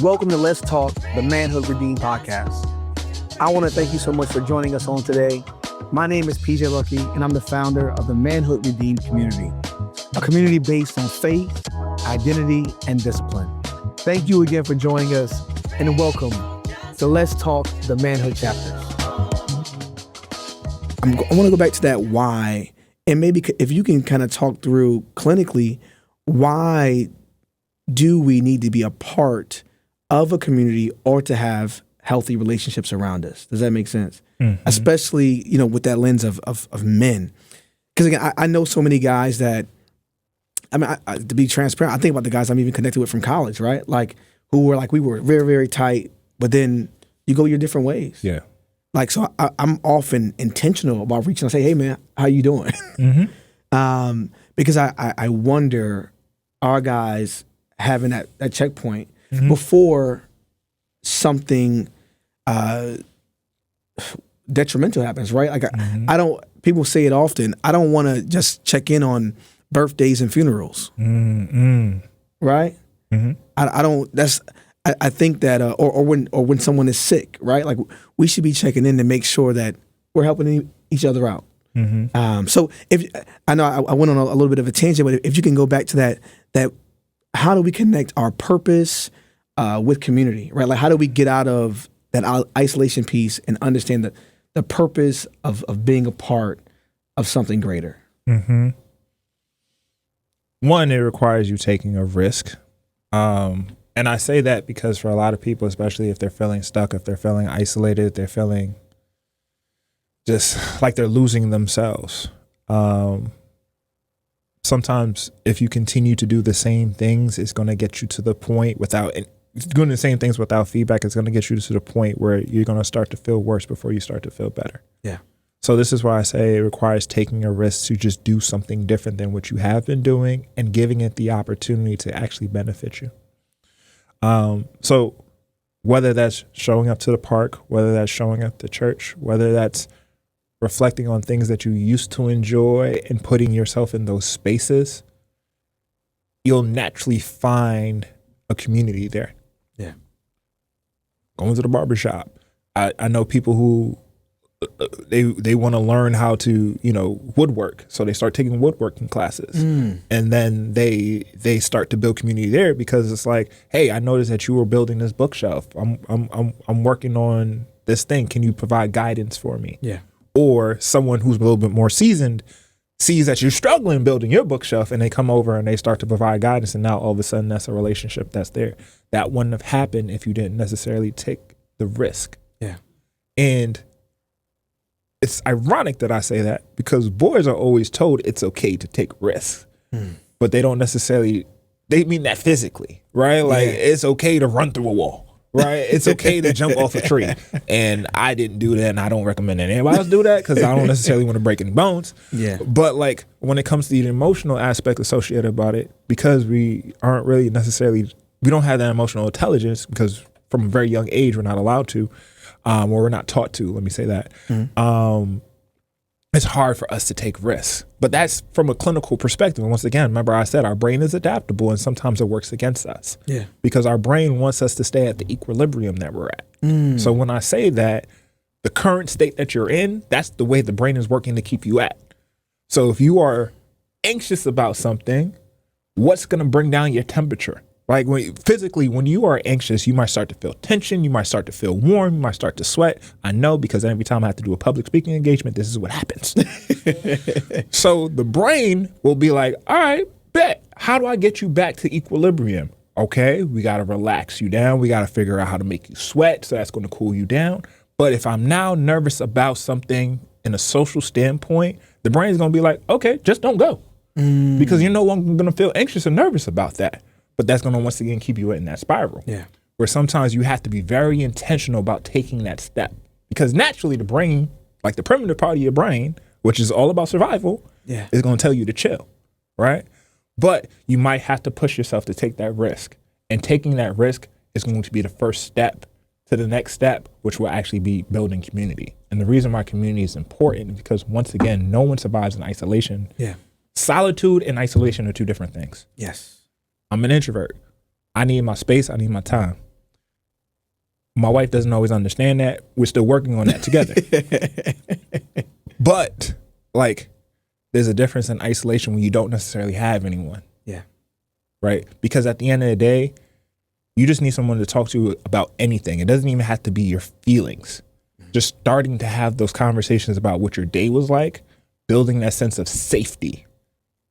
Welcome to Let's Talk, the Manhood Redeemed podcast. I want to thank you so much for joining us on today. My name is PeJay Lucky, and I'm the founder of the Manhood Redeemed community, a community based on faith, identity, and discipline. Thank you again for joining us, and welcome to Let's Talk, the Manhood chapters. I want to go back to that why, and maybe if you can kind of talk through clinically, why do we need to be a part of a community or to have healthy relationships around us? Does that make sense? Mm-hmm. Especially, with that lens of men. Because again, I know so many guys that, to be transparent, I think about the guys I'm even connected with from college, right? Like, who were like, we were very, very tight, but then you go your different ways. Yeah. Like, so I'm often intentional about reaching out and say, hey man, how you doing? Mm-hmm. Because I wonder, our guys having that checkpoint mm-hmm. before something detrimental happens, right? Like mm-hmm. People say it often, I don't want to just check in on birthdays and funerals, mm-hmm. right? Mm-hmm. I think that, or when someone is sick, right? Like we should be checking in to make sure that we're helping each other out. Mm-hmm. So if I know I went on a little bit of a tangent, but if you can go back to that how do we connect our purpose with community, right? Like how do we get out of that isolation piece and understand the purpose of being a part of something greater? Mm-hmm. One, it requires you taking a risk. And I say that because for a lot of people, especially if they're feeling stuck, if they're feeling isolated, if they're feeling just like they're losing themselves. Sometimes if you continue to do the same things, it's going to get you to the point doing the same things without feedback is going to get you to the point where you're going to start to feel worse before you start to feel better. Yeah. So this is why I say it requires taking a risk to just do something different than what you have been doing and giving it the opportunity to actually benefit you. So whether that's showing up to the park, whether that's showing up to church, whether that's reflecting on things that you used to enjoy and putting yourself in those spaces, you'll naturally find a community there. Yeah. Going to the barbershop. I know people who they want to learn how to, woodwork. So they start taking woodworking classes. And then they start to build community there because it's like, hey, I noticed that you were building this bookshelf. I'm working on this thing. Can you provide guidance for me? Yeah. Or someone who's a little bit more seasoned sees that you're struggling building your bookshelf and they come over and they start to provide guidance. And now all of a sudden that's a relationship that's there. That wouldn't have happened if you didn't necessarily take the risk. Yeah. And it's ironic that I say that because boys are always told it's okay to take risks, but they don't necessarily, they mean that physically, right? Like it's okay to run through a wall. Right, it's okay to jump off a tree, and I didn't do that, and I don't recommend anybody else do that because I don't necessarily want to break any bones. Yeah. But like when it comes to the emotional aspect associated about it, because we aren't really necessarily, we don't have that emotional intelligence because from a very young age we're not allowed to, or we're not taught to. Let me say that. It's hard for us to take risks, but that's from a clinical perspective. And once again, remember I said our brain is adaptable and sometimes it works against us. Yeah. Because our brain wants us to stay at the equilibrium that we're at. So when I say that, the current state that you're in, that's the way the brain is working to keep you at. So if you are anxious about something, what's going to bring down your temperature? Like when you are anxious, you might start to feel tension. You might start to feel warm. You might start to sweat. I know because every time I have to do a public speaking engagement, this is what happens. So the brain will be like, all right, bet. How do I get you back to equilibrium? Okay, we got to relax you down. We got to figure out how to make you sweat. So that's going to cool you down. But if I'm now nervous about something in a social standpoint, the brain is going to be like, okay, just don't go. Because you're no longer going to feel anxious or nervous about that. But that's going to once again keep you in that spiral. Yeah. Where sometimes you have to be very intentional about taking that step. Because naturally the brain, like the primitive part of your brain, which is all about survival, is going to tell you to chill, right? But you might have to push yourself to take that risk. And taking that risk is going to be the first step to the next step, which will actually be building community. And the reason why community is important is because, once again, no one survives in isolation. Yeah. Solitude and isolation are two different things. Yes. I'm an introvert. I need my space. I need my time. My wife doesn't always understand that. We're still working on that together. But like, there's a difference in isolation when you don't necessarily have anyone. Yeah. Right? Because at the end of the day, you just need someone to talk to about anything. It doesn't even have to be your feelings. Just starting to have those conversations about what your day was like, building that sense of safety,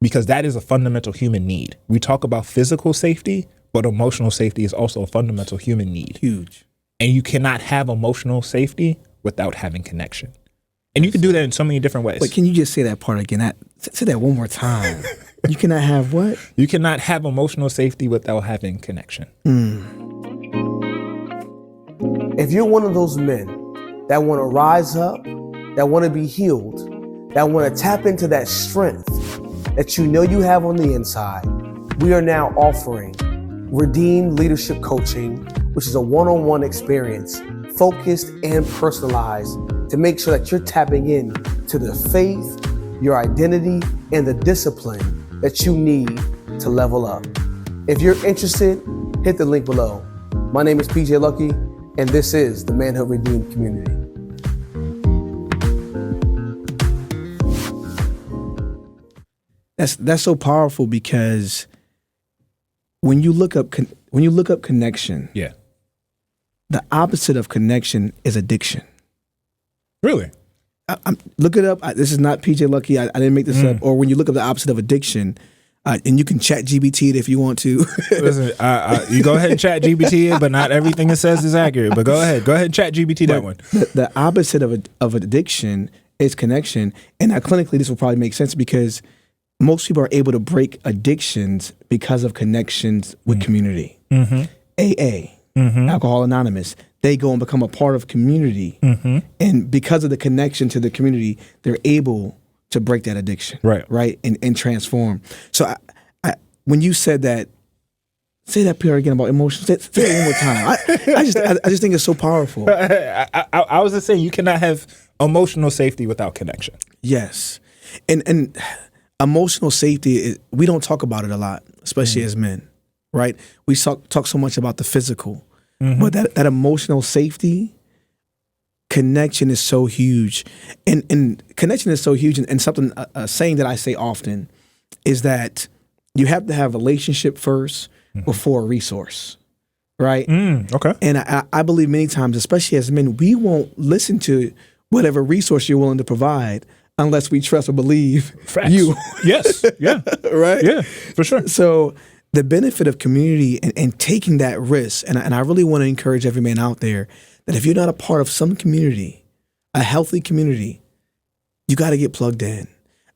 because that is a fundamental human need. We talk about physical safety, but emotional safety is also a fundamental human need. Huge. And you cannot have emotional safety without having connection. And you can do that in so many different ways. Wait, can you just say that part again? Say that one more time. You cannot have what? You cannot have emotional safety without having connection. If you're one of those men that want to rise up, that want to be healed, that want to tap into that strength that you know you have on the inside, we are now offering Redeemed Leadership Coaching, which is a one-on-one experience, focused and personalized, to make sure that you're tapping in to the faith, your identity, and the discipline that you need to level up. If you're interested, hit the link below. My name is PeJay Lucky, and this is the Manhood Redeemed community. That's so powerful, because when you look up connection, Yeah. the opposite of connection is addiction. Really? Look it up. This is not PeJay Lucky. I didn't make this up. Or when you look up the opposite of addiction, and you can chat GBT it if you want to. Listen, you go ahead and chat GBT it, but not everything it says is accurate. But go ahead and chat GBT that one. The opposite of addiction is connection. And now clinically, this will probably make sense, because most people are able to break addictions because of connections with community. AA, Alcohol Anonymous, they go and become a part of community. And because of the connection to the community, they're able to break that addiction. Right. And transform. So when you said that, say that part again about emotions. Say it one more time. I just think it's so powerful. I was just saying, you cannot have emotional safety without connection. Yes. And emotional safety, we don't talk about it a lot, especially as men, right? We talk so much about the physical, but that emotional safety, connection is so huge. And connection is so huge. And something, a saying that I say often is that you have to have a relationship first before a resource, right? Okay. And I believe many times, especially as men, we won't listen to whatever resource you're willing to provide unless we trust or believe Facts. you. Yes. Yeah. Right? Yeah, for sure. So the benefit of community and taking that risk, and I really want to encourage every man out there that if you're not a part of some community, a healthy community, you got to get plugged in,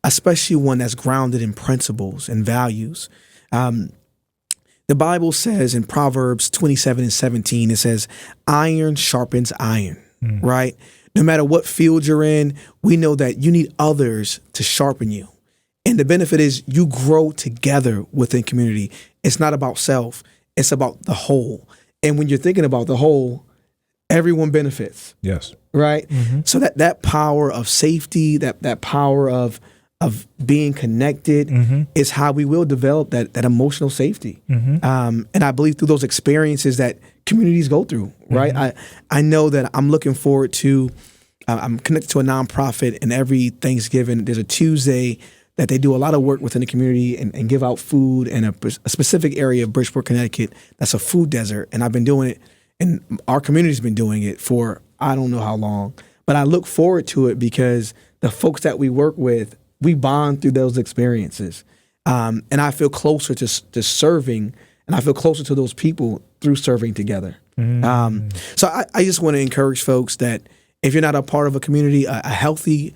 especially one that's grounded in principles and values. The Bible says in Proverbs 27:17, it says, iron sharpens iron, right? No matter what field you're in, we know that you need others to sharpen you. And the benefit is you grow together within community. It's not about self. It's about the whole. And when you're thinking about the whole, everyone benefits. Yes. Right? So that power of safety, that power of being connected is how we will develop that emotional safety. And I believe through those experiences that communities go through, right? I know that I'm looking forward to, I'm connected to a nonprofit, and every Thanksgiving, there's a Tuesday that they do a lot of work within the community and give out food in a specific area of Bridgeport, Connecticut. That's a food desert. And I've been doing it, and our community's been doing it for I don't know how long. But I look forward to it because the folks that we work with, we bond through those experiences. And I feel closer to serving, and I feel closer to those people through serving together. So I just want to encourage folks that if you're not a part of a community, a healthy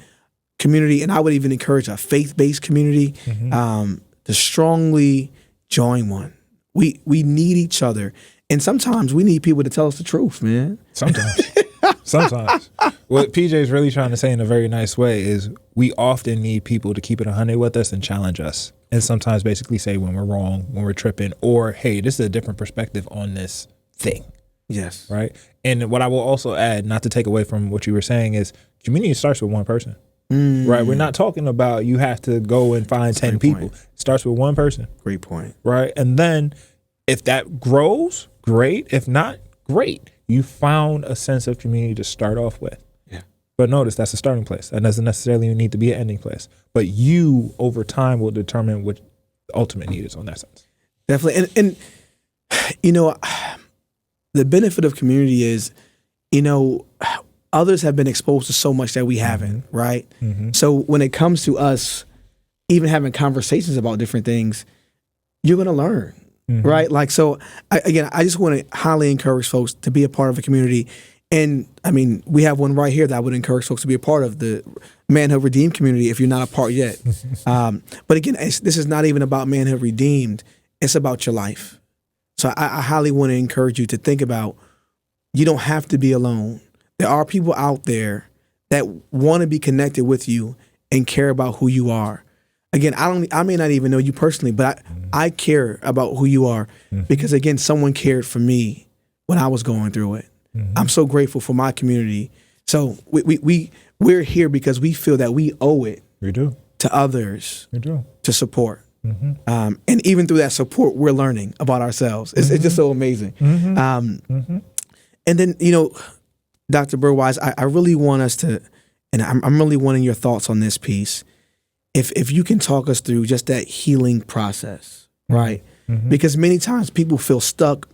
community, and I would even encourage a faith-based community, to strongly join one. We need each other. And sometimes we need people to tell us the truth, man. Sometimes. What PJ is really trying to say in a very nice way is we often need people to keep it 100 with us and challenge us. And sometimes basically say when we're wrong, when we're tripping, or, hey, this is a different perspective on this thing. Yes. Right? And what I will also add, not to take away from what you were saying, is community starts with one person. Right? We're not talking about you have to go and find 10 people. It starts with one person. Great point. Right? And then if that grows, great. If not, great. You found a sense of community to start off with. Yeah. But notice that's a starting place. That doesn't necessarily need to be an ending place. But you, over time, will determine what the ultimate need is on that sense. Definitely. And you know, the benefit of community is, you know, others have been exposed to so much that we haven't, right? So when it comes to us even having conversations about different things, you're going to learn, right? Like, so I just want to highly encourage folks to be a part of a community. And I mean, we have one right here that I would encourage folks to be a part of, the Manhood Redeemed community, if you're not a part yet. But again, this is not even about Manhood Redeemed. It's about your life. So I highly want to encourage you to think about, you don't have to be alone. There are people out there that want to be connected with you and care about who you are. Again, I may not even know you personally, but I care about who you are because, again, someone cared for me when I was going through it. I'm so grateful for my community. So we're here because we feel that we owe it to others to support. And even through that support, we're learning about ourselves. It's just so amazing. And then, you know, Dr. Berwise, I really want us to, and I'm really wanting your thoughts on this piece. If you can talk us through just that healing process, right? Because many times people feel stuck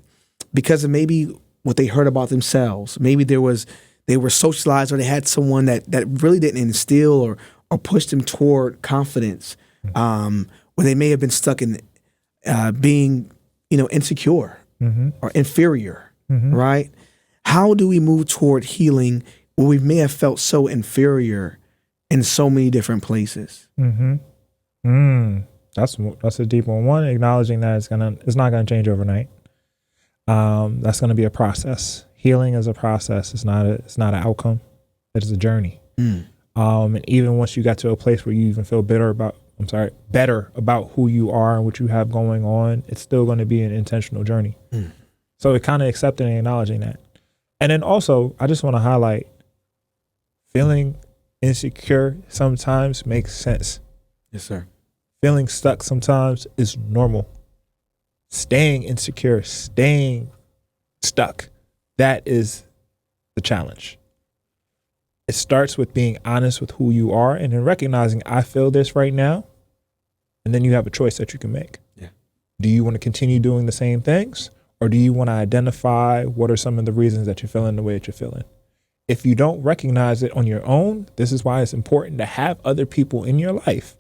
because of maybe what they heard about themselves. Maybe they were socialized, or they had someone that really didn't instill or push them toward confidence. Or they may have been stuck in being, you know, insecure or inferior, right? How do we move toward healing where we may have felt so inferior in so many different places? That's a deep one. One, acknowledging that it's not gonna change overnight. That's gonna be a process. Healing is a process. It's not an outcome. It is a journey. And even once you got to a place where you even feel better about who you are and what you have going on, it's still going to be an intentional journey. So it kind of accepting and acknowledging that. And then also, I just want to highlight, feeling insecure sometimes makes sense. Yes, sir. Feeling stuck sometimes is normal. Staying insecure, staying stuck, that is the challenge. It starts with being honest with who you are and then recognizing, I feel this right now. And then you have a choice that you can make. Yeah. Do you want to continue doing the same things? Or do you want to identify what are some of the reasons that you're feeling the way that you're feeling? If you don't recognize it on your own, this is why it's important to have other people in your life,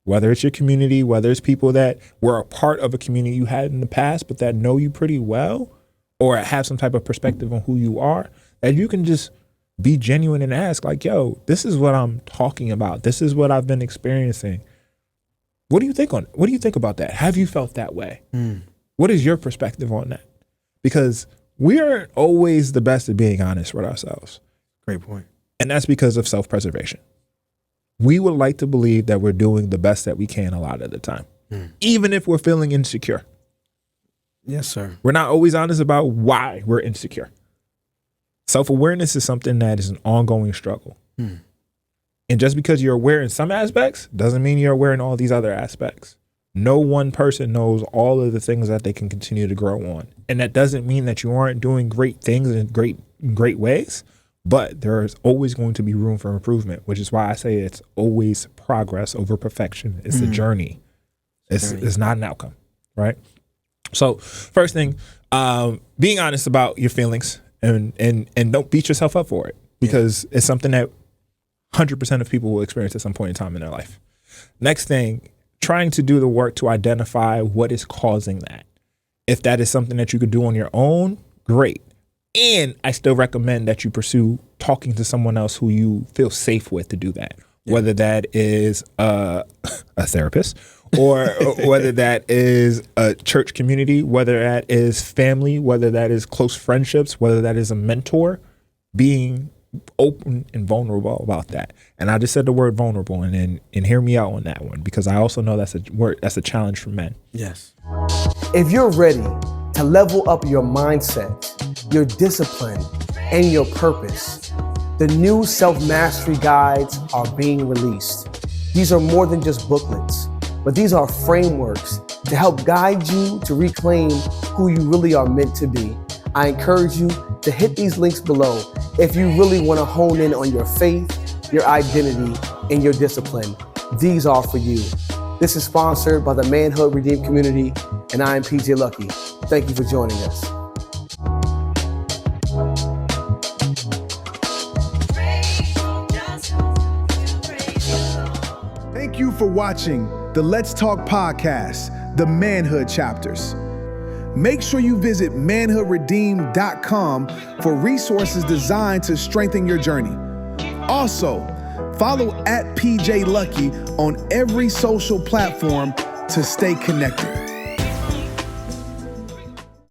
whether it's your community, whether it's people that were a part of a community you had in the past, but that know you pretty well, or have some type of perspective on who you are, that you can just be genuine and ask, like, yo, this is what I'm talking about. This is what I've been experiencing. What do you think about that? Have you felt that way? What is your perspective on that? Because we aren't always the best at being honest with ourselves. Great point. And that's because of self-preservation. We would like to believe that we're doing the best that we can a lot of the time, even if we're feeling insecure. Yes, sir. We're not always honest about why we're insecure. Self-awareness is something that is an ongoing struggle. And just because you're aware in some aspects doesn't mean you're aware in all these other aspects. No one person knows all of the things that they can continue to grow on. And that doesn't mean that you aren't doing great things in great ways, but there is always going to be room for improvement, which is why I say it's always progress over perfection. It's a journey. It's not an outcome, right? So first thing, being honest about your feelings and don't beat yourself up for it, because it's something that 100% of people will experience at some point in time in their life. Next thing, trying to do the work to identify what is causing that. If that is something that you could do on your own, great. And I still recommend that you pursue talking to someone else who you feel safe with to do that. Whether that is a therapist, or whether that is a church community, whether that is family, whether that is close friendships, whether that is a mentor, being open and vulnerable about that. And I just said the word vulnerable, and hear me out on that one, because I also know that's a challenge for men. Yes. If you're ready to level up your mindset, your discipline, and your purpose, the new self-mastery guides are being released. These are more than just booklets, but these are frameworks to help guide you to reclaim who you really are meant to be. I encourage you to hit these links below if you really want to hone in on your faith, your identity, and your discipline. These are for you. This is sponsored by the Manhood Redeemed community, and I am PeJay Lucky. Thank you for joining us. Thank you for watching the Let's Talk podcast, the Manhood chapters. Make sure you visit manhoodredeemed.com for resources designed to strengthen your journey. Also, follow @PeJay Lucky on every social platform to stay connected.